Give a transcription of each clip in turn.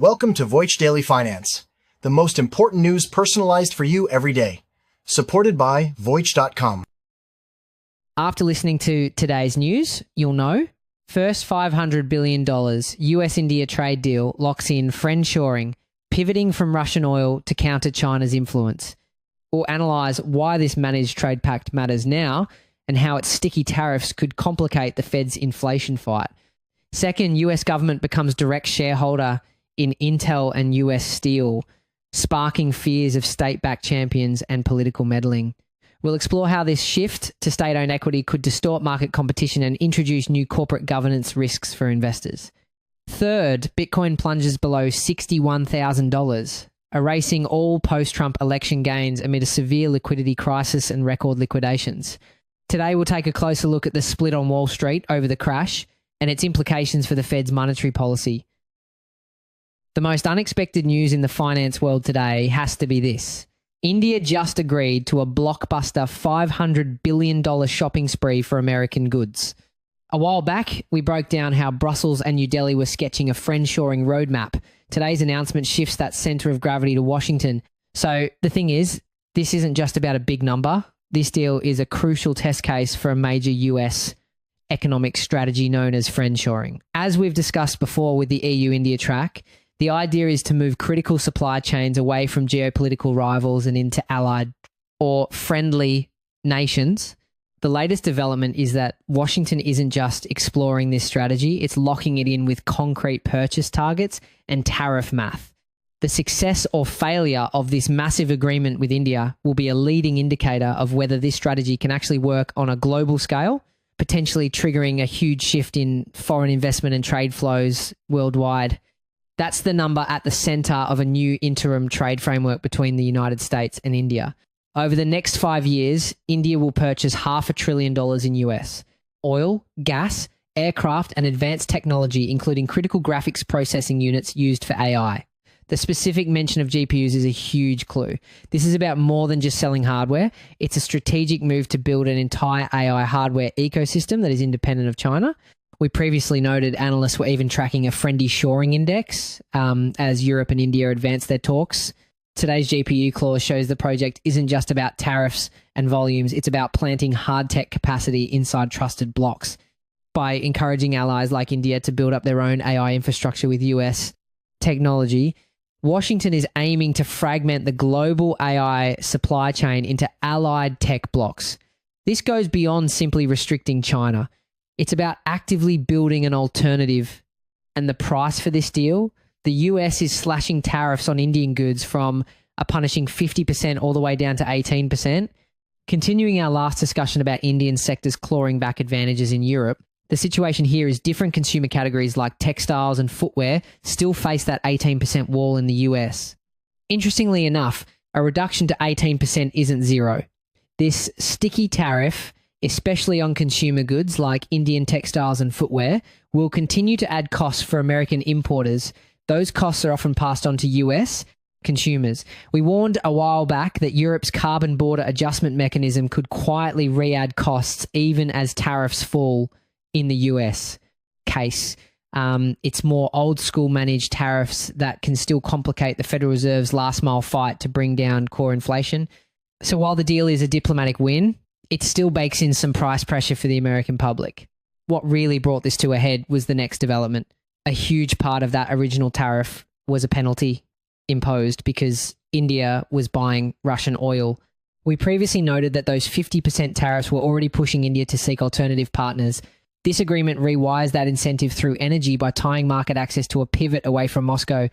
Welcome to Voice Daily Finance, the most important news personalized for you every day. Supported by Voice.com. After listening to today's news, you'll know. First $500 billion US-India trade deal locks in friendshoring, pivoting from Russian oil to counter China's influence. We'll analyse why this managed trade pact matters now and how its sticky tariffs could complicate the Fed's inflation fight. Second, US government becomes direct shareholder in Intel and U.S. steel, sparking fears of state-backed champions and political meddling. We'll explore how this shift to state-owned equity could distort market competition and introduce new corporate governance risks for investors. Third, Bitcoin plunges below $61,000, erasing all post-Trump election gains amid a severe liquidity crisis and record liquidations. Today, we'll take a closer look at the split on Wall Street over the crash and its implications for the Fed's monetary policy. The most unexpected news in the finance world today has to be this. India just agreed to a blockbuster $500 billion shopping spree for American goods. A while back, we broke down how Brussels and New Delhi were sketching a friendshoring roadmap. Today's announcement shifts that center of gravity to Washington. So the thing is, this isn't just about a big number. This deal is a crucial test case for a major US economic strategy known as friendshoring. As we've discussed before with the EU-India track, the idea is to move critical supply chains away from geopolitical rivals and into allied or friendly nations. The latest development is that Washington isn't just exploring this strategy, it's locking it in with concrete purchase targets and tariff math. The success or failure of this massive agreement with India will be a leading indicator of whether this strategy can actually work on a global scale, potentially triggering a huge shift in foreign investment and trade flows worldwide. That's the number at the center of a new interim trade framework between the United States and India. Over the next 5 years, India will purchase $500 billion in US oil, gas, aircraft, and advanced technology, including critical graphics processing units used for AI. The specific mention of GPUs is a huge clue. This is about more than just selling hardware. It's a strategic move to build an entire AI hardware ecosystem that is independent of China. We previously noted analysts were even tracking a friendly shoring index as Europe and India advance their talks. Today's GPU clause shows the project isn't just about tariffs and volumes, it's about planting hard tech capacity inside trusted blocks. By encouraging allies like India to build up their own AI infrastructure with US technology, Washington is aiming to fragment the global AI supply chain into allied tech blocks. This goes beyond simply restricting China. It's about actively building an alternative. And the price for this deal, the US is slashing tariffs on Indian goods from a punishing 50% all the way down to 18%. Continuing our last discussion about Indian sectors clawing back advantages in Europe, the situation here is different consumer categories like textiles and footwear still face that 18% wall in the US. Interestingly enough, a reduction to 18% isn't zero. This sticky tariff, especially on consumer goods like Indian textiles and footwear, will continue to add costs for American importers. Those costs are often passed on to US consumers. We warned a while back that Europe's carbon border adjustment mechanism could quietly re-add costs even as tariffs fall in the US case. It's more old school managed tariffs that can still complicate the Federal Reserve's last mile fight to bring down core inflation. So while the deal is a diplomatic win, it still bakes in some price pressure for the American public. What really brought this to a head was the next development. A huge part of that original tariff was a penalty imposed because India was buying Russian oil. We previously noted that those 50% tariffs were already pushing India to seek alternative partners. This agreement rewires that incentive through energy by tying market access to a pivot away from Moscow.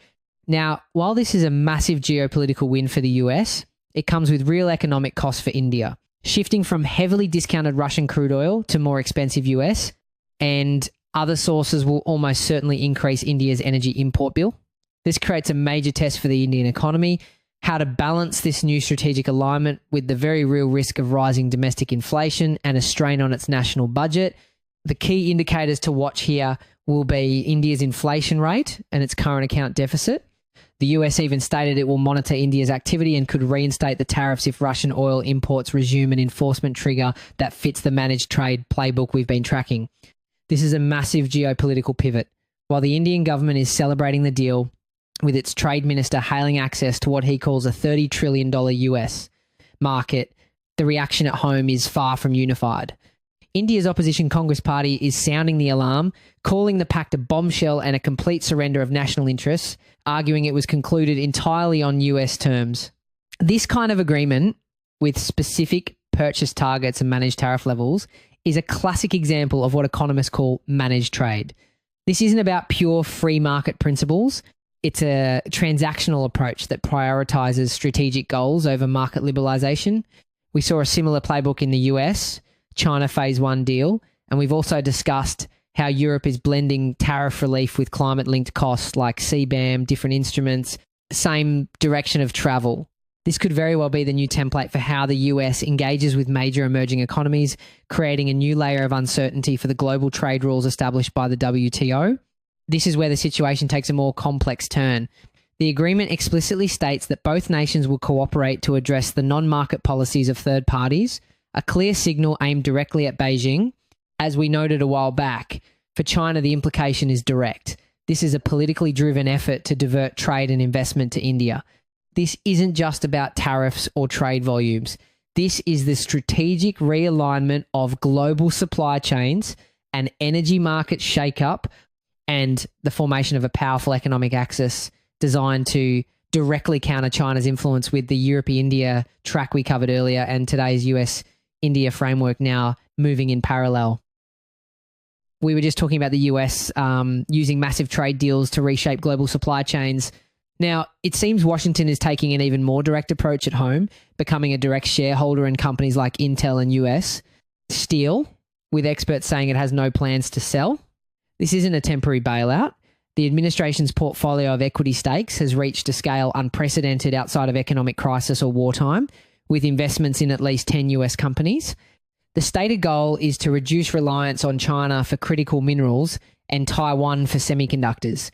Now, while this is a massive geopolitical win for the US, it comes with real economic costs for India. Shifting from heavily discounted Russian crude oil to more expensive US, and other sources will almost certainly increase India's energy import bill. This creates a major test for the Indian economy, how to balance this new strategic alignment with the very real risk of rising domestic inflation and a strain on its national budget. The key indicators to watch here will be India's inflation rate and its current account deficit. The US even stated it will monitor India's activity and could reinstate the tariffs if Russian oil imports resume an enforcement trigger that fits the managed trade playbook we've been tracking. This is a massive geopolitical pivot. While the Indian government is celebrating the deal, with its trade minister hailing access to what he calls a $30 trillion US market, the reaction at home is far from unified. India's opposition Congress Party is sounding the alarm, calling the pact a bombshell and a complete surrender of national interests, arguing it was concluded entirely on US terms. This kind of agreement, with specific purchase targets and managed tariff levels, is a classic example of what economists call managed trade. This isn't about pure free market principles. It's a transactional approach that prioritizes strategic goals over market liberalization. We saw a similar playbook in the US, China Phase 1 deal, and we've also discussed how Europe is blending tariff relief with climate-linked costs like CBAM, different instruments, same direction of travel. This could very well be the new template for how the US engages with major emerging economies, creating a new layer of uncertainty for the global trade rules established by the WTO. This is where the situation takes a more complex turn. The agreement explicitly states that both nations will cooperate to address the non-market policies of third parties, a clear signal aimed directly at Beijing. As we noted a while back, for China, the implication is direct. This is a politically driven effort to divert trade and investment to India. This isn't just about tariffs or trade volumes. This is the strategic realignment of global supply chains, an energy market shakeup, and the formation of a powerful economic axis designed to directly counter China's influence with the Europe-India track we covered earlier and today's US-India framework now moving in parallel. We were just talking about the US using massive trade deals to reshape global supply chains. Now, it seems Washington is taking an even more direct approach at home, becoming a direct shareholder in companies like Intel and U.S. Steel, with experts saying it has no plans to sell. This isn't a temporary bailout. The administration's portfolio of equity stakes has reached a scale unprecedented outside of economic crisis or wartime, with investments in at least 10 US companies. The stated goal is to reduce reliance on China for critical minerals and Taiwan for semiconductors.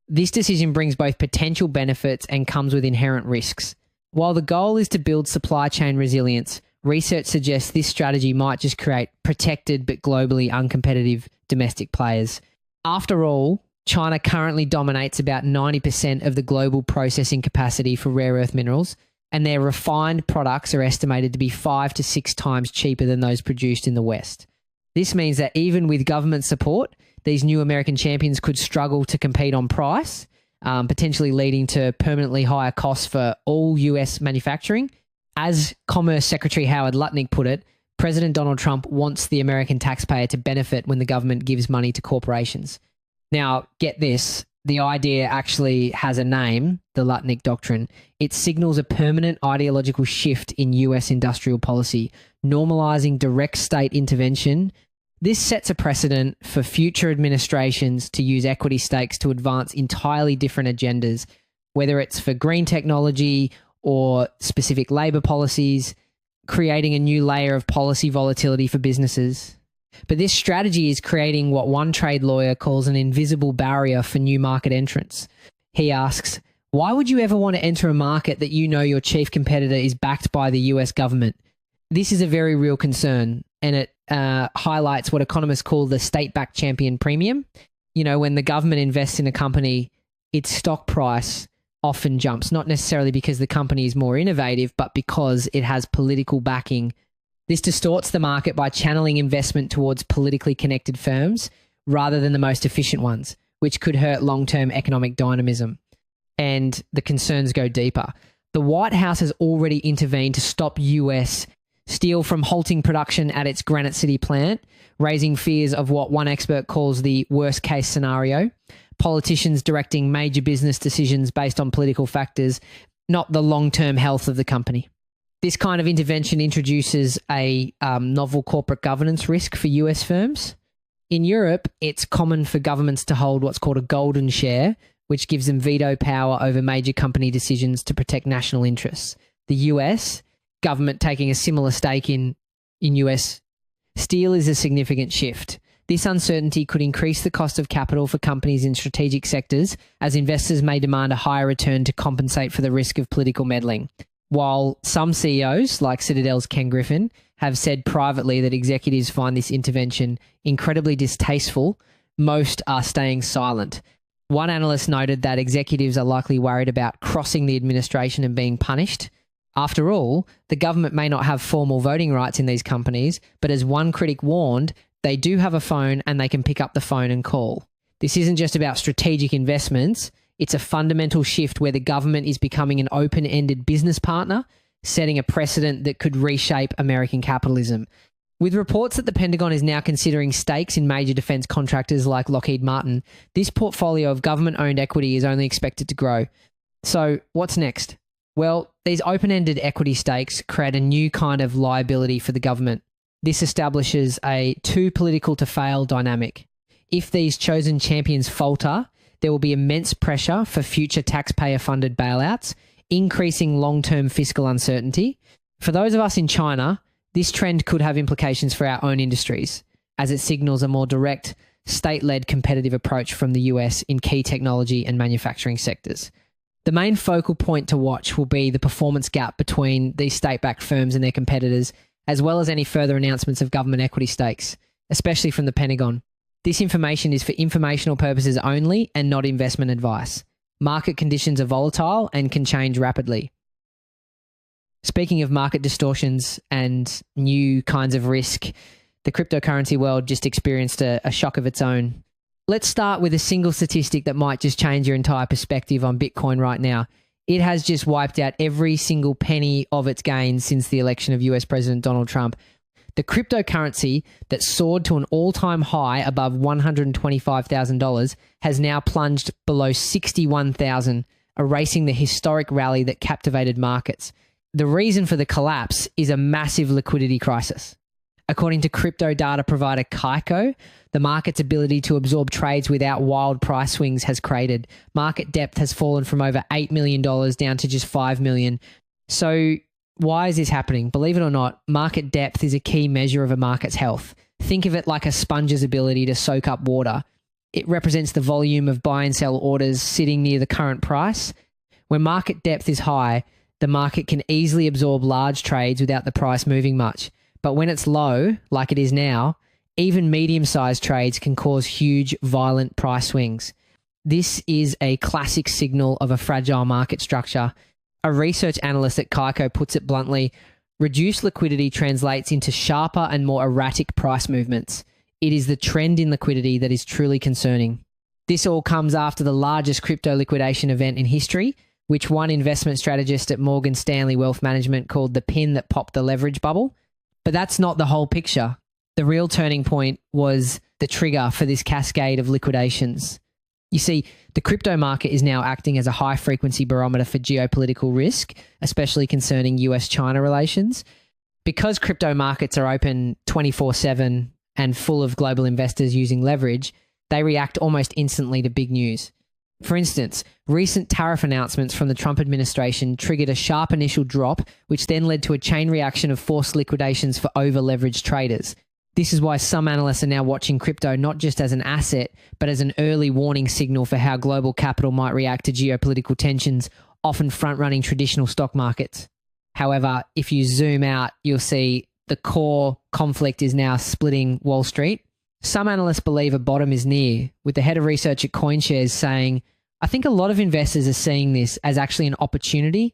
This decision brings both potential benefits and comes with inherent risks. While the goal is to build supply chain resilience, research suggests this strategy might just create protected but globally uncompetitive domestic players. After all, China currently dominates about 90% of the global processing capacity for rare earth minerals, and their refined products are estimated to be 5 to 6 times cheaper than those produced in the West. This means that even with government support, these new American champions could struggle to compete on price, potentially leading to permanently higher costs for all US manufacturing. As Commerce Secretary Howard Lutnick put it, President Donald Trump wants the American taxpayer to benefit when the government gives money to corporations. Now, get this, the idea actually has a name, the Lutnick Doctrine. It signals a permanent ideological shift in US industrial policy, normalizing direct state intervention. This sets a precedent for future administrations to use equity stakes to advance entirely different agendas, whether it's for green technology or specific labor policies, creating a new layer of policy volatility for businesses. But this strategy is creating what one trade lawyer calls an invisible barrier for new market entrants. He asks, why would you ever want to enter a market that you know your chief competitor is backed by the US government? This is a very real concern, and it highlights what economists call the state-backed champion premium. You know, when the government invests in a company, its stock price often jumps, not necessarily because the company is more innovative, but because it has political backing. This distorts the market by channeling investment towards politically connected firms rather than the most efficient ones, which could hurt long-term economic dynamism. And the concerns go deeper. The White House has already intervened to stop US steel from halting production at its Granite City plant, raising fears of what one expert calls the worst-case scenario. Politicians directing major business decisions based on political factors, not the long-term health of the company. This kind of intervention introduces a novel corporate governance risk for US firms. In Europe, it's common for governments to hold what's called a golden share, which gives them veto power over major company decisions to protect national interests. The US government taking a similar stake in US steel is a significant shift. This uncertainty could increase the cost of capital for companies in strategic sectors, as investors may demand a higher return to compensate for the risk of political meddling. While some CEOs, like Citadel's Ken Griffin, have said privately that executives find this intervention incredibly distasteful, most are staying silent. One analyst noted that executives are likely worried about crossing the administration and being punished. After all, the government may not have formal voting rights in these companies, but as one critic warned, they do have a phone and they can pick up the phone and call. This isn't just about strategic investments. It's a fundamental shift where the government is becoming an open-ended business partner, setting a precedent that could reshape American capitalism. With reports that the Pentagon is now considering stakes in major defense contractors like Lockheed Martin, this portfolio of government-owned equity is only expected to grow. So what's next? Well, these open-ended equity stakes create a new kind of liability for the government. This establishes a too political to fail dynamic. If these chosen champions falter, there will be immense pressure for future taxpayer-funded bailouts, increasing long-term fiscal uncertainty. For those of us in China, this trend could have implications for our own industries, as it signals a more direct, state-led competitive approach from the US in key technology and manufacturing sectors. The main focal point to watch will be the performance gap between these state-backed firms and their competitors, as well as any further announcements of government equity stakes, especially from the Pentagon. This information is for informational purposes only and not investment advice. Market conditions are volatile and can change rapidly. Speaking of market distortions and new kinds of risk, the cryptocurrency world just experienced a shock of its own. Let's start with a single statistic that might just change your entire perspective on Bitcoin right now. It has just wiped out every single penny of its gains since the election of US President Donald Trump. The cryptocurrency that soared to an all-time high above $125,000 has now plunged below $61,000, erasing the historic rally that captivated markets. The reason for the collapse is a massive liquidity crisis. According to crypto data provider Kaiko, the market's ability to absorb trades without wild price swings has cratered. Market depth has fallen from over $8 million down to just $5 million. So why is this happening? Believe it or not, market depth is a key measure of a market's health. Think of it like a sponge's ability to soak up water. It represents the volume of buy and sell orders sitting near the current price. When market depth is high, the market can easily absorb large trades without the price moving much. But when it's low, like it is now, even medium-sized trades can cause huge, violent price swings. This is a classic signal of a fragile market structure. A research analyst at Kaiko puts it bluntly, reduced liquidity translates into sharper and more erratic price movements. It is the trend in liquidity that is truly concerning. This all comes after the largest crypto liquidation event in history, which one investment strategist at Morgan Stanley Wealth Management called the pin that popped the leverage bubble. But that's not the whole picture. The real turning point was the trigger for this cascade of liquidations. You see, the crypto market is now acting as a high-frequency barometer for geopolitical risk, especially concerning US-China relations. Because crypto markets are open 24/7 and full of global investors using leverage, they react almost instantly to big news. For instance, recent tariff announcements from the Trump administration triggered a sharp initial drop, which then led to a chain reaction of forced liquidations for over-leveraged traders. This is why some analysts are now watching crypto not just as an asset, but as an early warning signal for how global capital might react to geopolitical tensions, often front-running traditional stock markets. However, if you zoom out, you'll see the core conflict is now splitting Wall Street. Some analysts believe a bottom is near, with the head of research at CoinShares saying, I think a lot of investors are seeing this as actually an opportunity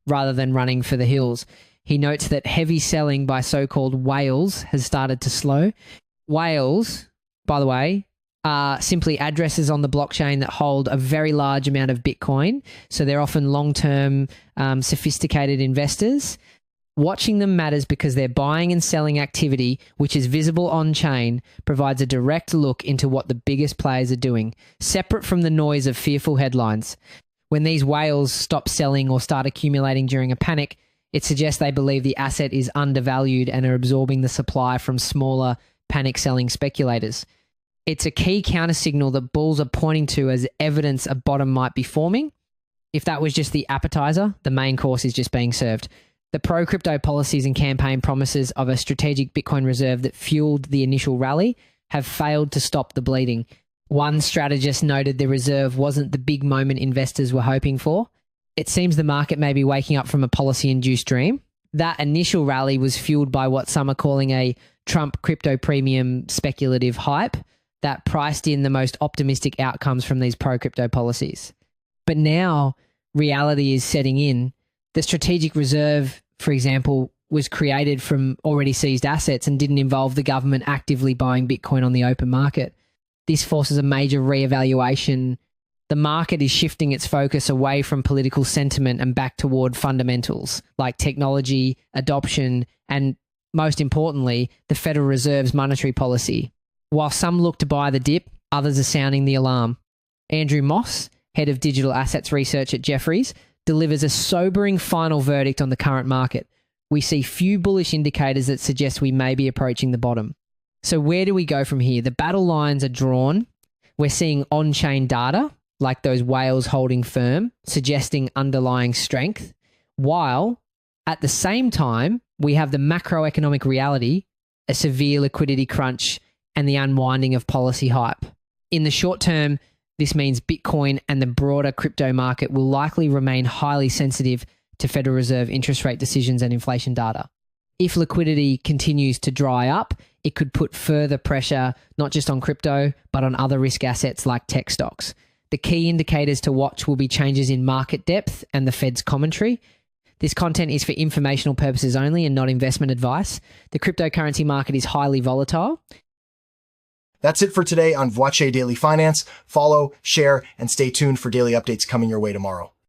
rather than running for the hills. He notes that heavy selling by so-called whales has started to slow. Whales, by the way, are simply addresses on the blockchain that hold a very large amount of Bitcoin. So they're often long-term, sophisticated investors. Watching them matters because their buying and selling activity, which is visible on-chain, provides a direct look into what the biggest players are doing, separate from the noise of fearful headlines. When these whales stop selling or start accumulating during a panic, it suggests they believe the asset is undervalued and are absorbing the supply from smaller panic-selling speculators. It's a key counter-signal that bulls are pointing to as evidence a bottom might be forming. If that was just the appetizer, the main course is just being served. The pro-crypto policies and campaign promises of a strategic Bitcoin reserve that fueled the initial rally have failed to stop the bleeding. One strategist noted the reserve wasn't the big moment investors were hoping for. It seems the market may be waking up from a policy-induced dream. That initial rally was fueled by what some are calling a Trump crypto premium speculative hype. that priced in the most optimistic outcomes from these pro-crypto policies. But now reality is setting in. The strategic reserve, for example, was created from already seized assets and didn't involve the government actively buying Bitcoin on the open market. This forces a major reevaluation. The market is shifting its focus away from political sentiment and back toward fundamentals like technology, adoption, and most importantly, the Federal Reserve's monetary policy. While some look to buy the dip, others are sounding the alarm. Andrew Moss, head of digital assets research at Jefferies, delivers a sobering final verdict on the current market. We see few bullish indicators that suggest we may be approaching the bottom. So where do we go from here? The battle lines are drawn. We're seeing on-chain data, like those whales holding firm, suggesting underlying strength, while at the same time, we have the macroeconomic reality, a severe liquidity crunch, and the unwinding of policy hype. In the short term, this means Bitcoin and the broader crypto market will likely remain highly sensitive to Federal Reserve interest rate decisions and inflation data. If liquidity continues to dry up, it could put further pressure not just on crypto, but on other risk assets like tech stocks. The key indicators to watch will be changes in market depth and the Fed's commentary. This content is for informational purposes only and not investment advice. The cryptocurrency market is highly volatile. That's it for today on Voice Daily Finance. Follow, share, and stay tuned for daily updates coming your way tomorrow.